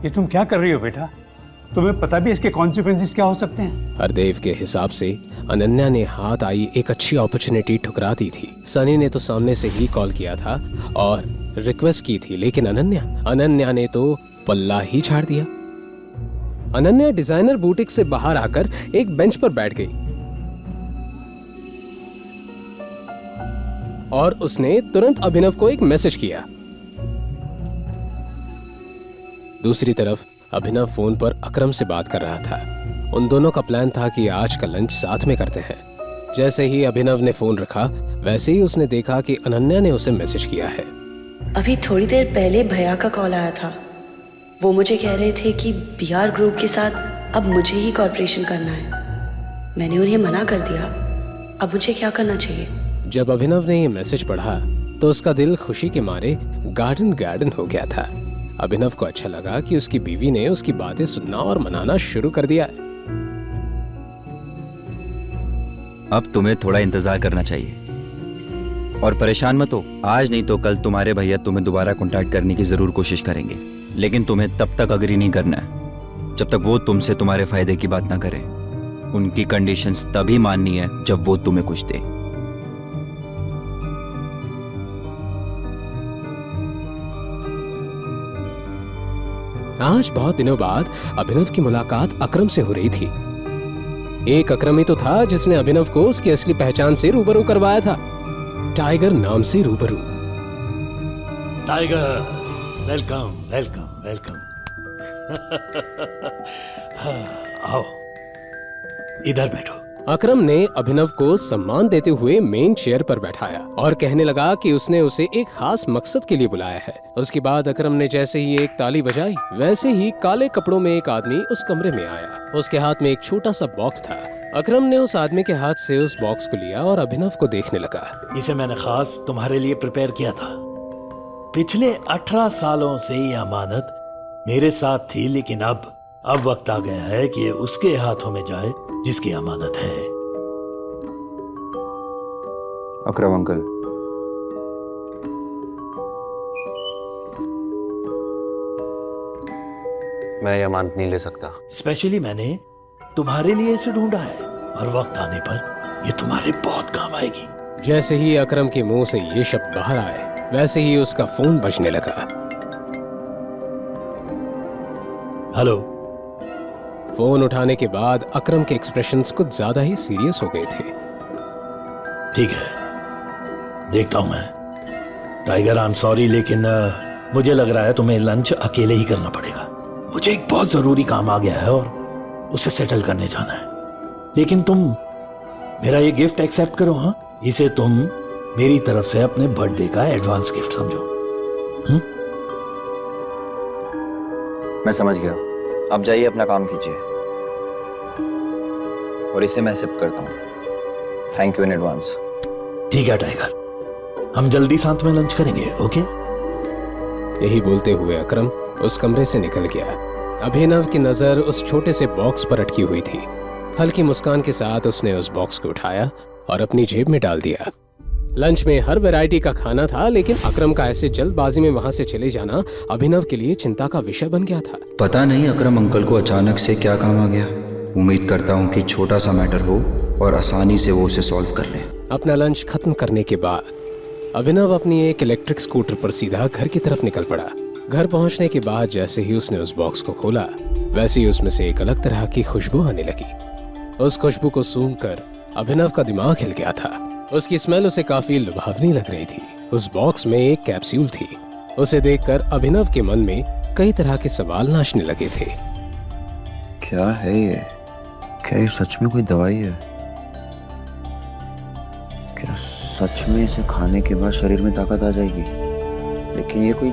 ये तुम क्या कर रही हो बेटा? तुम्हें पता भी इसके कॉन्सिक्वेंसेस क्या हो सकते हैं? हरदेव के हिसाब से अनन्या ने हाथ आई एक अच्छी अपॉर्चुनिटी ठुकरा दी थी। सनी ने तो सामने से ही कॉल किया था और रिक्वेस्ट की थी, लेकिन अनन्या ने तो पल्ला ही झाड़ दिया। अनन्या डिजाइनर बुटीक से बाहर आकर एक बेंच पर बैठ गई और उसने तुरंत अभिनव को एक मैसेज किया। दूसरी तरफ अभिनव फोन पर अकरम से बात कर रहा था। उन दोनों का प्लान था कि आज का लंच साथ में करते हैं। जैसे ही अभिनव ने फोन रखा, वैसे ही उसने देखा कि अनन्या ने उसे मैसेज किया है। अभी थोड़ी देर पहले भैया का कॉल आया था। वो मुझे कह रहे थे कि बीआर ग्रुप के साथ अब मुझे ही कॉर्पोरेशन करना है। मैंने उन्हें मना कर दिया। अब मुझे क्या करना चाहिए? जब अभिनव ने ये मैसेज पढ़ा तो उसका दिल खुशी के मारे गार्डन हो गया था। अभिनव को अच्छा लगा कि उसकी बीवी ने उसकी बातें सुनना और मनाना शुरू कर दिया। अब तुम्हें थोड़ा इंतजार करना चाहिए और परेशान मत हो। आज नहीं तो कल तुम्हारे भैया तुम्हें दोबारा कांटेक्ट करने की जरूर कोशिश करेंगे, लेकिन तुम्हें तब तक अग्री नहीं करना है जब तक वो तुमसे तुम्हारे फायदे की बात ना करें। उनकी कंडीशंस तभी माननी है जब वो तुम्हें कुछ दे। आज बहुत दिनों बाद अभिनव की मुलाकात अकरम से हो रही थी। एक अकरम ही तो था जिसने अभिनव को उसकी असली पहचान से रूबरू करवाया था, टाइगर नाम से रूबरू। Tiger, welcome welcome welcome. आओ, इधर बैठो। अकरम ने अभिनव को सम्मान देते हुए मेन चेयर पर बैठाया और कहने लगा कि उसने उसे एक खास मकसद के लिए बुलाया है। उसके बाद अकरम ने जैसे ही एक ताली बजाई, वैसे ही काले कपड़ों में एक आदमी उस कमरे में आया। उसके हाथ में एक छोटा सा बॉक्स था। अकरम ने उस आदमी के हाथ से उस बॉक्स को लिया और अभिनव को देखने लगा। इसे मैंने खास तुम्हारे लिए प्रिपेयर किया था। पिछले 18 सालों से ये अमानत मेरे साथ थी, लेकिन अब वक्त आ गया है कि ये उसके हाथों में जाए जिसकी अमानत है। अकरम अंकल, मैं ये अमानत नहीं ले सकता। स्पेशली मैंने तुम्हारे लिए इसे ढूंढा है और वक्त आने पर ये तुम्हारे बहुत काम आएगी। जैसे ही अकरम के मुंह से ये शब्द बाहर आए, वैसे ही उसका फोन बजने लगा। हेलो। फोन उठाने के बाद अकरम के एक्सप्रेशंस कुछ ज्यादा ही सीरियस हो गए थे। ठीक है, देखता हूं मैं। टाइगर, आई एम सॉरी, लेकिन मुझे लग रहा है तुम्हें लंच अकेले ही करना पड़ेगा। मुझे एक बहुत जरूरी काम आ गया है और उसे सेटल करने जाना है। लेकिन तुम मेरा ये गिफ्ट एक्सेप्ट करो। हाँ, इसे तुम मेरी तरफ से अपने बर्थडे का एडवांस गिफ्ट समझो। मैं समझ गया। अब जाइए, अपना काम कीजिए और इसे मैं एक्सेप्ट करता हूँ। Thank you in advance. ठीक है टाइगर, हम जल्दी साथ में लंच करेंगे। ओके? यही बोलते हुए अकरम उस कमरे से निकल गया। अभिनव की नजर उस छोटे से बॉक्स पर अटकी हुई थी। हल्की मुस्कान के साथ उसने उस बॉक्स को उठाया और अपनी जेब में डाल दिया। लंच में हर वैरायटी का खाना था, लेकिन अकरम का ऐसे जल्दबाजी में वहां से चले जाना अभिनव के लिए चिंता का विषय बन गया था। पता नहीं अकरम अंकल को अचानक से क्या काम आ गया। उम्मीद करता हूँ कि छोटा सा मैटर हो और आसानी से वो उसे सॉल्व कर ले। अपना लंच खत्म करने के बाद अभिनव अपनी एक इलेक्ट्रिक स्कूटर पर सीधा घर की तरफ निकल पड़ा। घर पहुंचने के बाद जैसे ही उसने उस बॉक्स को खोला, वैसे ही उसमें से एक अलग तरह की खुशबू आने लगी। उस खुशबू को सूंघकर अभिनव का दिमाग हिल गया था। उसकी स्मेल उसे काफी लुभावनी लग रही थी। उस बॉक्स में एक कैप्सूल थी। उसे देखकर अभिनव के मन में कई तरह के सवाल नाचने लगे थे। क्या है ये? क्या ये सच में कोई दवाई है? क्या सच में इसे खाने के बाद शरीर में ताकत आ जाएगी? लेकिन ये कोई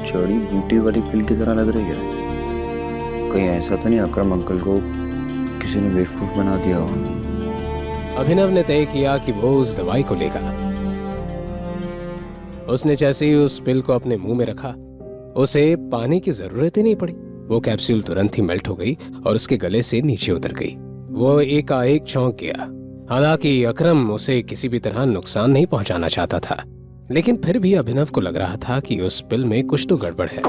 जड़ी बूटी वाली पिल की तरह लग रही है। कहीं ऐसा तो नहीं अकरम अंकल को किसी ने बेवकूफ बना दिया हो? अभिनव ने तय किया कि वो उस दवाई को लेगा। उसने जैसे ही उस पिल को अपने मुंह में रखा, उसे पानी की जरूरत ही नहीं पड़ी। वो कैप्सूल तुरंत ही मेल्ट हो गई और उसके गले से नीचे उतर गई। वो एकाएक चौंक गया। हालांकि अकरम उसे किसी भी तरह नुकसान नहीं पहुंचाना चाहता था, लेकिन फिर भी अभिनव को लग रहा था कि उस पिल में कुछ तो गड़बड़ है।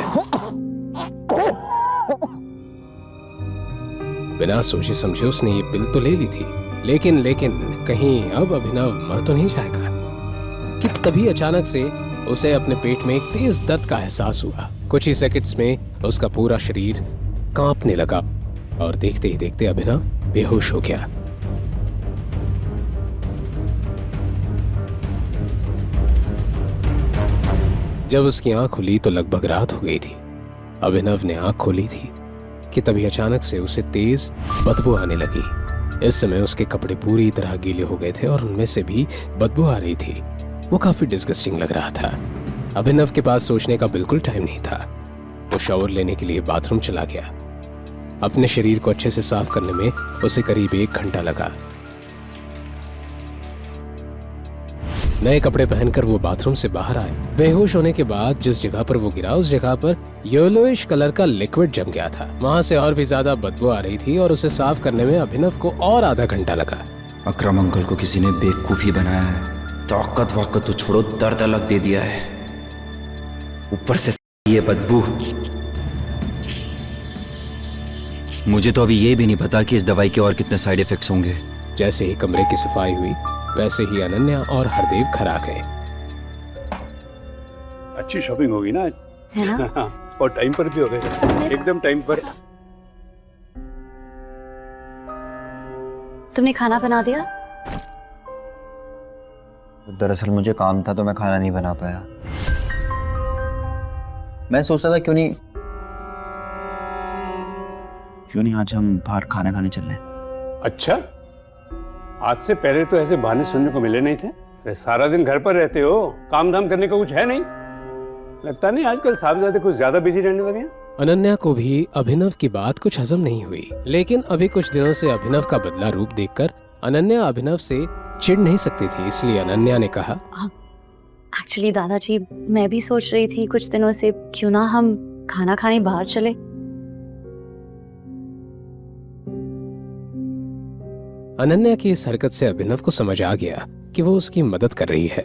बिना सोचे समझे उसने ये पिल तो ले ली थी, लेकिन कहीं अब अभिनव मर तो नहीं जाएगा कि तभी अचानक से उसे अपने पेट में एक तेज दर्द का एहसास हुआ। कुछ ही सेकंड्स में उसका पूरा शरीर कांपने लगा और देखते ही देखते अभिनव बेहोश हो गया। जब उसकी आंख खुली तो लगभग रात हो गई थी। अभिनव ने आंख खोली थी कि तभी अचानक से उसे तेज बदबू आने लगी। इस समय उसके कपड़े पूरी तरह गीले हो गए थे और उनमें से भी बदबू आ रही थी। वो काफी डिस्गस्टिंग लग रहा था। अभिनव के पास सोचने का बिल्कुल टाइम नहीं था। वो शावर लेने के लिए बाथरूम चला गया। अपने शरीर को अच्छे से साफ करने में उसे करीब 1 घंटा लगा। नए कपड़े पहनकर वो बाथरूम से बाहर आए। बेहोश होने के बाद जिस जगह पर वो गिरा उस जगह पर येलोइश कलर का लिक्विड जम गया था। वहां से और भी ज्यादा बदबू आ रही थी और उसे साफ करने में अभिनव को और आधा घंटा लगा। अकरम अंकल को किसी ने बेवकूफ़ी बनाया है। ताकत वाकत तो छोड़ो, दर्द अलग दे दिया है, ऊपर से ये बदबू। मुझे तो अभी ये भी नहीं पता कि इस दवाई के और कितने साइड इफेक्ट्स होंगे। जैसे ही कमरे की सफाई हुई वैसे ही अनन्या और हरदेव घर आ गए। अच्छी शॉपिंग होगी ना आज, है ना? और टाइम पर भी हो गए, एकदम टाइम पर। तुमने खाना बना दिया? दरअसल मुझे काम था तो मैं खाना नहीं बना पाया। मैं सोचता था क्यों नहीं आज हम बाहर खाना खाने चल रहे हैं। अच्छा, आज से पहले तो ऐसे बहाने सुनने को मिले नहीं थे। अरे सारा दिन घर पर रहते हो, काम धाम करने का कुछ है नहीं। लगता नहीं आजकल साहबजादे कुछ ज्यादा बिजी रहने लगे हैं। अनन्या को भी अभिनव की बात कुछ हजम नहीं हुई, लेकिन अभी कुछ दिनों से अभिनव का बदला रूप देखकर अनन्या अभिनव से चिढ़ नहीं सकती थी। इसलिए अनन्या ने कहा, एक्चुअली दादाजी, मैं भी सोच रही थी कुछ दिनों से क्यों ना हम खाना खाने बाहर चले। अनन्या की इस हरकत से अभिनव को समझ आ गया कि वो उसकी मदद कर रही है।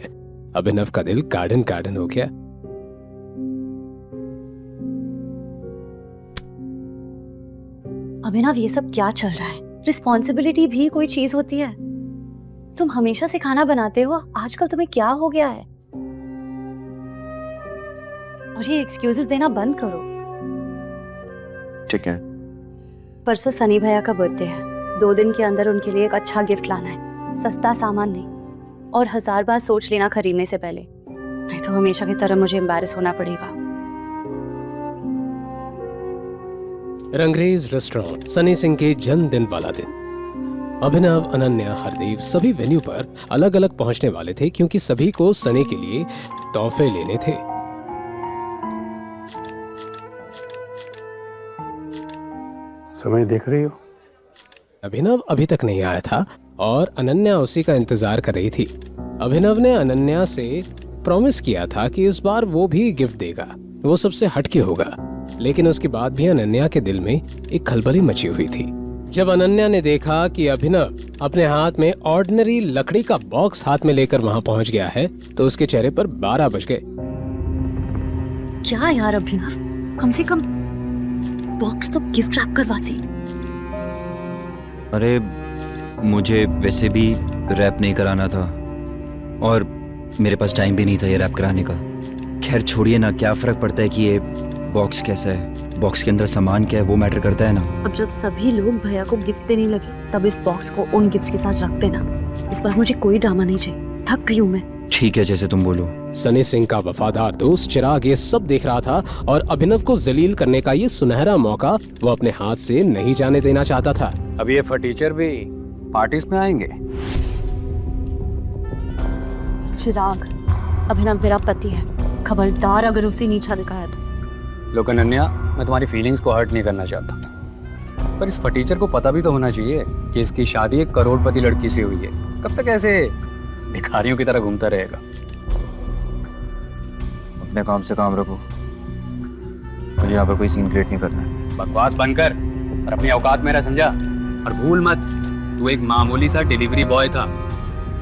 अभिनव का दिल गार्डन गार्डन हो गया। अभिनव, ये सब क्या चल रहा है? रिस्पॉन्सिबिलिटी भी कोई चीज होती है। तुम हमेशा से खाना बनाते हो, आजकल तुम्हें क्या हो गया है? और ये एक्सक्यूजेस देना बंद करो। ठीक है। परसों सनी भैया का बर्थडे है। 2 दिन के अंदर उनके लिए एक अच्छा गिफ्ट लाना है, सस्ता सामान नहीं, और 1000 बार सोच लेना खरीदने से पहले, नहीं तो हमेशा की तरह मुझे एम्बैरेस होना पड़ेगा। रंगरेज रेस्टोरेंट, सनी सिंह के जन्मदिन वाला दिन। अभिनव, अनन्या, हरदेव सभी वेन्यू पर अलग अलग पहुंचने वाले थे क्योंकि सभी को सनी के लिए तोहफे लेने थे। समय देख रही हो? अभिनव अभी तक नहीं आया था और अनन्या उसी का इंतजार कर रही थी। अभिनव ने अनन्या से प्रॉमिस किया था कि इस बार वो भी गिफ्ट देगा, वो सबसे हटके होगा। लेकिन उसके बाद भी अनन्या के दिल में एक खलबली मची हुई थी। जब अनन्या ने देखा कि अभिनव अपने हाथ में ऑर्डिनरी लकड़ी का बॉक्स हाथ में लेकर वहां पहुंच गया है तो उसके चेहरे पर 12 बज गए। क्या यार अभिनव, कम से कम बॉक्स तो गिफ्ट रैप करवाती। अरे मुझे वैसे भी रैप नहीं कराना था और मेरे पास टाइम भी नहीं था ये रैप कराने का। खैर छोड़िए ना, क्या फ़र्क पड़ता है कि ये बॉक्स कैसा है, बॉक्स के अंदर सामान क्या है वो मैटर करता है ना। अब जब सभी लोग भैया को गिफ्ट देने लगे तब इस बॉक्स को उन गिफ्ट्स के साथ रख देना। इस बार मुझे कोई ड्रामा नहीं चाहिए, थक गई हूँ मैं। ठीक है, जैसे तुम बोलो। सनी सिंह का वफादार दोस्त चिराग ये सब देख रहा था और अभिनव को जलील करने का ये सुनहरा मौका वो अपने हाथ से नहीं जाने देना चाहता था। अब ये फटीचर भी पार्टीज में आएंगे। चिराग, अभिनव मेरा पति है, खबरदार अगर उसे नीचा दिखाया तो। लोग अनन्या, मैं तुम्हारी फीलिंग्स को हर्ट नहीं करना चाहता, पर इस फटीचर को पता भी तो होना चाहिए कि इसकी शादी एक करोड़पति लड़की से हुई है। कब तक ऐसे भिखारियों की तरह घूमता रहेगा? अपने काम से काम रखो, मुझे यहाँ पर कोई सीन क्रिएट नहीं करना है। बकवास बंद कर और अपनी औकात मेरा समझा। और भूल मत, तू एक मामूली सा डिलीवरी बॉय था।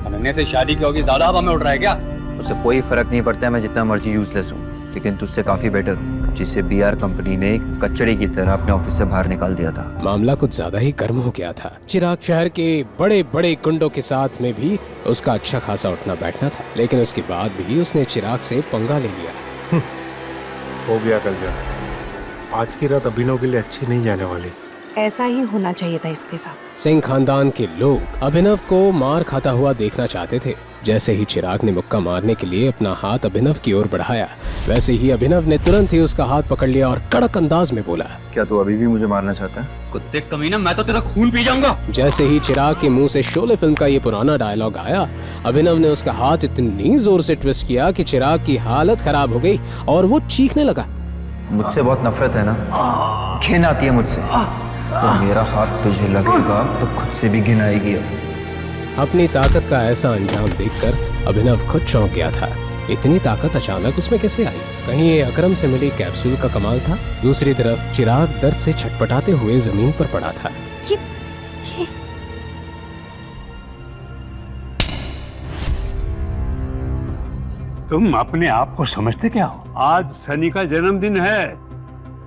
अनन्या से शादी की होगी, ज्यादा हवा में उड़ रहा है क्या? उससे कोई फर्क नहीं पड़ता है मैं जितना मर्जी यूजलेस हूँ, लेकिन तुझसे काफी बेटर हूँ। जिसे बीआर कंपनी ने कचड़े की तरह अपने ऑफिस से बाहर निकाल दिया था। मामला कुछ ज्यादा ही गर्म हो गया था। चिराग शहर के बड़े बड़े गुंडों के साथ में भी उसका अच्छा खासा उठना बैठना था, लेकिन उसके बाद भी उसने चिराग से पंगा ले लिया। हो गया कल्याण, आज की रात अभिनव के लिए अच्छी नहीं जाने वाली। ऐसा ही होना चाहिए था इसके साथ। सिंह खानदान के लोग अभिनव को मार खाता हुआ देखना चाहते थे। जैसे ही चिराग ने मुक्का मारने के लिए अपना हाथ अभिनव की ओर बढ़ाया, वैसे ही अभिनव ने तुरंत ही उसका हाथ पकड़ लिया और कड़क अंदाज में बोला, क्या तू अभी भी मुझे मारना चाहता है? कुत्ते कमीना, मैं तो तेरा खून पी जाऊंगा। जैसे ही चिराग के मुंह से शोले फिल्म का ये पुराना डायलॉग आया, अभिनव ने उसका हाथ इतनी जोर से ट्विस्ट किया कि चिराग की हालत खराब हो गई और वो चीखने लगा। मुझसे बहुत नफरत है ना? घिन आती है मुझसे। तो मेरा हाथ तुझे लगेगा तो खुद से भी घिन आएगी। अपनी ताकत का ऐसा अंजाम देखकर अभिनव खुद चौंक गया था। इतनी ताकत अचानक उसमें कैसे आई? कहीं ये अकरम से मिली कैप्सूल का कमाल था? दूसरी तरफ चिराग दर्द से छटपटाते हुए जमीन पर पड़ा था। ये तुम अपने आप को समझते क्या हो? आज सनी का जन्मदिन है,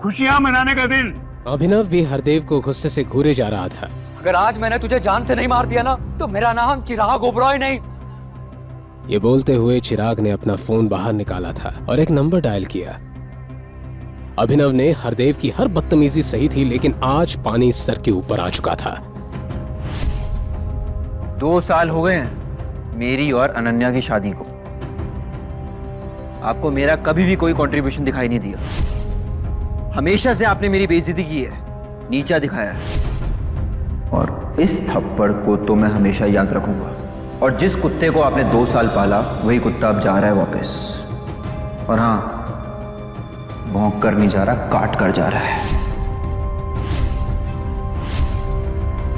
खुशियां मनाने का दिन। अभिनव भी हरदेव को गुस्से से घूरे जा रहा था। अगर आज मैंने तुझे जान से नहीं मार दिया ना, तो मेरा नाम चिराग ओबरॉय नहीं। ये बोलते हुए चिराग ने अपना फोन बाहर निकाला था और एक नंबर डायल किया। अभिनव ने हरदेव की हर बदतमीजी सही थी, लेकिन आज पानी सर के ऊपर आ चुका था। 2 साल हो गए हैं मेरी और अनन्या की शादी को। आपको मेरा कभी भी कोई कंट्रीब्यूशन दिखाई नहीं दिया। हमेशा से आपने मेरी बेइज्जती की है, नीचा दिखाया है, और इस थप्पड़ को तो मैं हमेशा याद रखूंगा। और जिस कुत्ते को आपने 2 साल पाला, वही कुत्ता अब जा रहा है वापस। और हाँ, भौंक कर नहीं जा रहा, काट कर जा रहा है।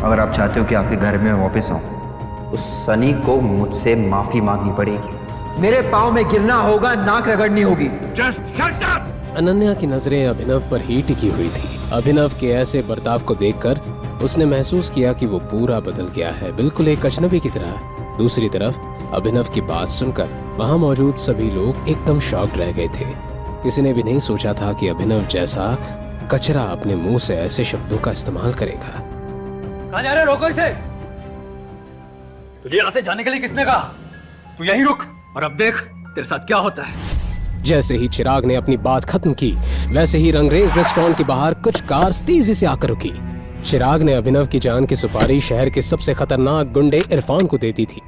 अगर आप चाहते हो कि आपके घर में मैं वापस आऊं, उस सनी को मुझसे माफी मांगनी पड़ेगी। मेरे पांव में गिरना होगा, नाक रगड़नी होगी। Just shut up! अनन्या की नजरें अभिनव पर ही टिकी हुई थी। अभिनव के ऐसे बर्ताव को देखकर उसने महसूस किया कि वो पूरा बदल गया है, बिल्कुल एक अजनबी की तरह। दूसरी तरफ अभिनव की बात सुनकर वहां मौजूद सभी लोग एकदम शॉक्ड रह गए थे। किसी ने भी नहीं सोचा था कि अभिनव जैसा कचरा अपने मुंह से ऐसे शब्दों का इस्तेमाल करेगा। कहां जा रहे हो? रोको इसे। तुझे यहाँ से जाने के लिए किसने कहा? तू यहीं रुक और अब देख तेरे साथ क्या होता है। जैसे ही चिराग ने अपनी बात खत्म की, वैसे ही रंगरेज रेस्टोरेंट के बाहर कुछ कार्स तेजी से आकर रुकी। चिराग ने अभिनव की जान की सुपारी शहर के सबसे खतरनाक गुंडे इरफान को देती थी।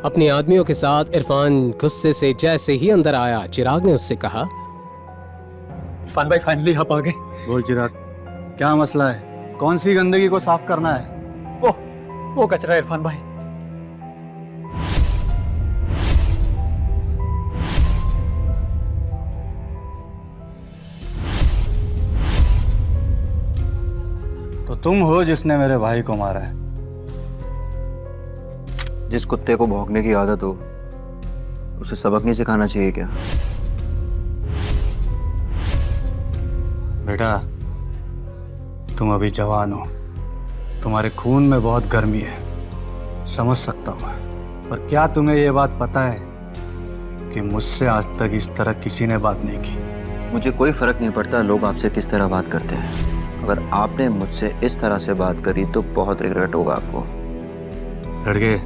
अपने आदमियों के साथ इरफान गुस्से से जैसे ही अंदर आया, चिराग ने उससे कहा, इरफान भाई फाइनली आप आ गए। बोल चिराग, क्या मसला है? कौन सी गंदगी को साफ करना है? वो कचरा इरफान भाई। तो तुम हो जिसने मेरे भाई को मारा है। जिस कुत्ते को भौंकने की आदत हो, उसे सबक नहीं सिखाना चाहिए क्या? बेटा, तुम अभी जवान हो, तुम्हारे खून में बहुत गर्मी है, समझ सकता हूँ। पर क्या तुम्हें ये बात पता है कि मुझसे आज तक इस तरह किसी ने बात नहीं की? मुझे कोई फर्क नहीं पड़ता लोग आपसे किस तरह बात करते हैं। अगर आपने मुझसे इस तरह से बात करी तो बहुत रिग्रेट होगा आपको। लड़के,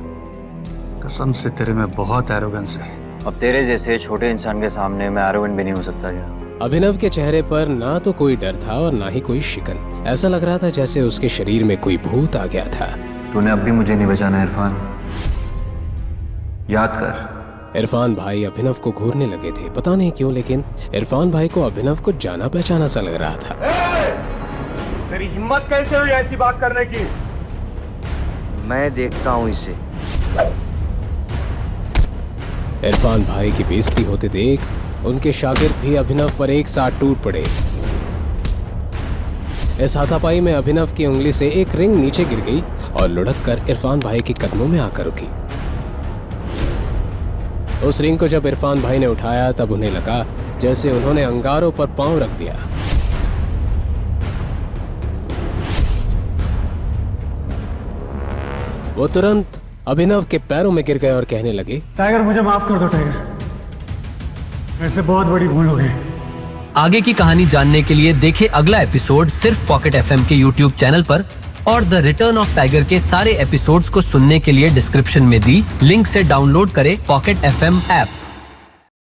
कसम से तेरे में बहुत एरोगेंस है। अब तेरे जैसे छोटे इंसान के सामने मैं एरोगेंट भी नहीं हो सकता क्या? अभिनव के चेहरे पर ना तो कोई डर था और ना ही कोई शिकन। ऐसा लग रहा था जैसे उसके शरीर में कोई भूत आ गया था। तूने अब भी मुझे नहीं बचाना इरफान, याद कर। इरफान भाई अभिनव को घूरने लगे थे, पता नहीं क्यों, लेकिन इरफान भाई को अभिनव को जाना पहचाना सा लग रहा था। तेरी हिम्मत कैसे हुई ऐसी बात करने की? मैं देखता हूँ इसे। इरफान भाई की बेइज्जती होते देख उनके शागिर्द भी अभिनव पर एक साथ टूट पड़े। इस हाथापाई में अभिनव की उंगली से एक रिंग नीचे गिर गई और लुढ़क कर इरफान भाई के कदमों में आकर रुकी। उस रिंग को जब इरफान भाई ने उठाया तब उन्हें लगा जैसे उन्होंने अंगारों पर पांव रख दिया। वो तुरंत अभिनव के पैरों में गिर गए और कहने लगे, टाइगर मुझे माफ कर दो टाइगर, मेरे से बहुत बड़ी भूल हो गई। आगे की कहानी जानने के लिए देखें अगला एपिसोड सिर्फ पॉकेट एफएम के यूट्यूब चैनल पर, और द रिटर्न ऑफ टाइगर के सारे एपिसोड्स को सुनने के लिए डिस्क्रिप्शन में दी लिंक से डाउनलोड करें पॉकेट एफएम ऐप।